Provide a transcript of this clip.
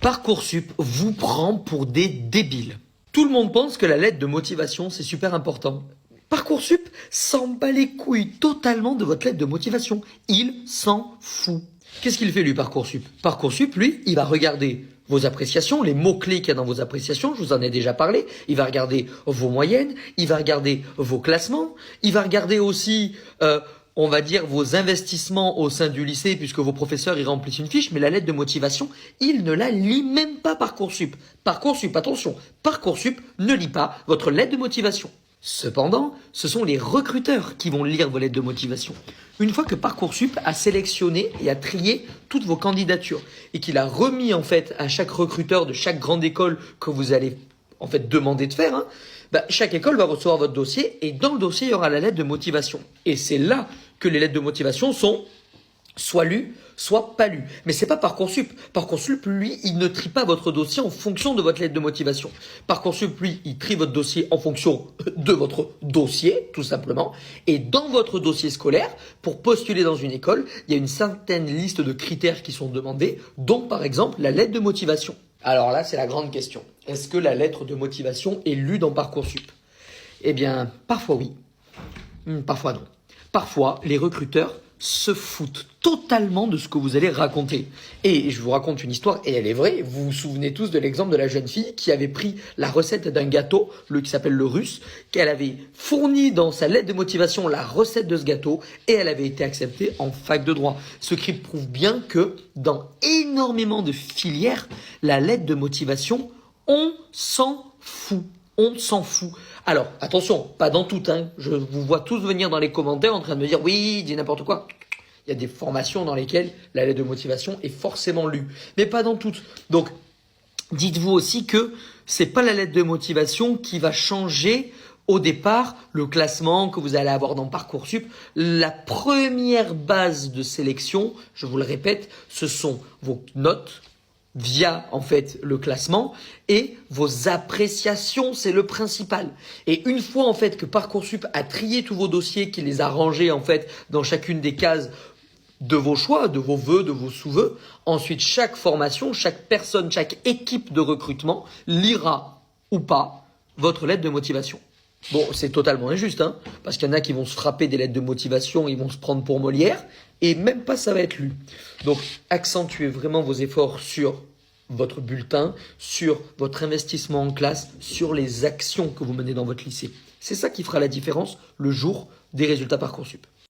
Parcoursup vous prend pour des débiles. Tout le monde pense que la lettre de motivation, c'est super important. Parcoursup s'en bat les couilles totalement de votre lettre de motivation. Il s'en fout. Qu'est-ce qu'il fait, lui, Parcoursup? Parcoursup, lui, il va regarder vos appréciations, les mots-clés qu'il y a dans vos appréciations, je vous en ai déjà parlé. Il va regarder vos moyennes, il va regarder vos classements, il va regarder aussi, on va dire, vos investissements au sein du lycée, puisque vos professeurs y remplissent une fiche, mais la lettre de motivation, il ne la lit même pas, Parcoursup. Parcoursup, attention, Parcoursup ne lit pas votre lettre de motivation. Cependant, ce sont les recruteurs qui vont lire vos lettres de motivation. Une fois que Parcoursup a sélectionné et a trié toutes vos candidatures et qu'il a remis en fait à chaque recruteur de chaque grande école que vous allez en fait demander de faire, chaque école va recevoir votre dossier et dans le dossier il y aura la lettre de motivation. Et c'est là que les lettres de motivation sont soit lues, soit pas lues. Mais c'est pas Parcoursup. Parcoursup, lui, il ne trie pas votre dossier en fonction de votre lettre de motivation. Parcoursup, lui, il trie votre dossier en fonction de votre dossier, tout simplement. Et dans votre dossier scolaire, pour postuler dans une école, il y a une certaine liste de critères qui sont demandés, dont par exemple la lettre de motivation. Alors là, c'est la grande question. Est-ce que la lettre de motivation est lue dans Parcoursup? Eh bien, parfois oui, parfois non. Parfois, les recruteurs se foutent totalement de ce que vous allez raconter. Et je vous raconte une histoire, et elle est vraie. Vous vous souvenez tous de l'exemple de la jeune fille qui avait pris la recette d'un gâteau, qui s'appelle le russe, qu'elle avait fourni dans sa lettre de motivation la recette de ce gâteau, et elle avait été acceptée en fac de droit. Ce qui prouve bien que dans énormément de filières, la lettre de motivation, on s'en fout. On s'en fout. Alors, attention, pas dans toutes. Je vous vois tous venir dans les commentaires en train de me dire « Oui, dis n'importe quoi ». Il y a des formations dans lesquelles la lettre de motivation est forcément lue, mais pas dans toutes. Donc, dites-vous aussi que c'est pas la lettre de motivation qui va changer au départ le classement que vous allez avoir dans Parcoursup. La première base de sélection, je vous le répète, ce sont vos notes, via en fait le classement et vos appréciations, c'est le principal. Et une fois en fait que Parcoursup a trié tous vos dossiers, qu'il les a rangés en fait dans chacune des cases de vos choix, de vos vœux, de vos sous-vœux, ensuite chaque formation, chaque personne, chaque équipe de recrutement lira ou pas votre lettre de motivation. Bon, c'est totalement injuste, parce qu'il y en a qui vont se frapper des lettres de motivation, ils vont se prendre pour Molière, et même pas ça va être lu. Donc, accentuez vraiment vos efforts sur votre bulletin, sur votre investissement en classe, sur les actions que vous menez dans votre lycée. C'est ça qui fera la différence le jour des résultats Parcoursup.